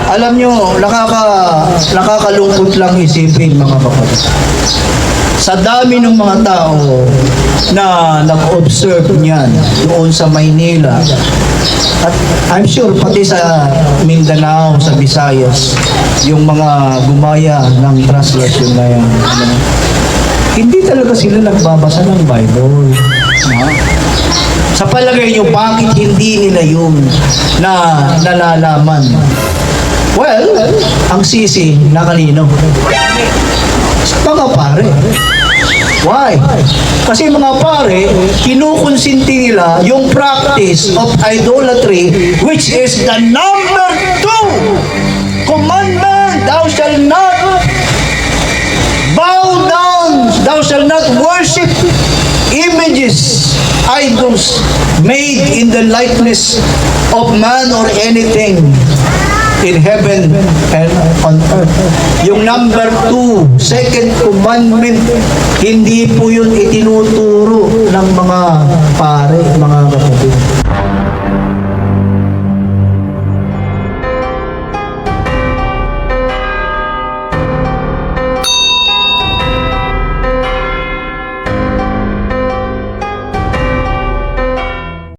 Alam nyo, nakakalungkot lang isipin mga kapatid. Sa dami ng mga tao na nag-observe niyan doon sa Maynila, at I'm sure pati sa Mindanao, sa Visayas, yung mga gumaya ng translation na yan, hindi talaga sila nagbabasa ng Bible. Sa palagay nyo, bakit hindi nila yun na nalalaman? Well, ang sisi, nakalino. Mga pare. Why? Kasi mga pare, kinukonsinti nila yung practice of idolatry, which is the number 2 commandment. Thou shalt not bow down, thou shalt not worship images, idols made in the likeness of man or anything in heaven and on earth. Yung number 2, second commandment, hindi po yun itinuturo ng mga pare, mga kapatid.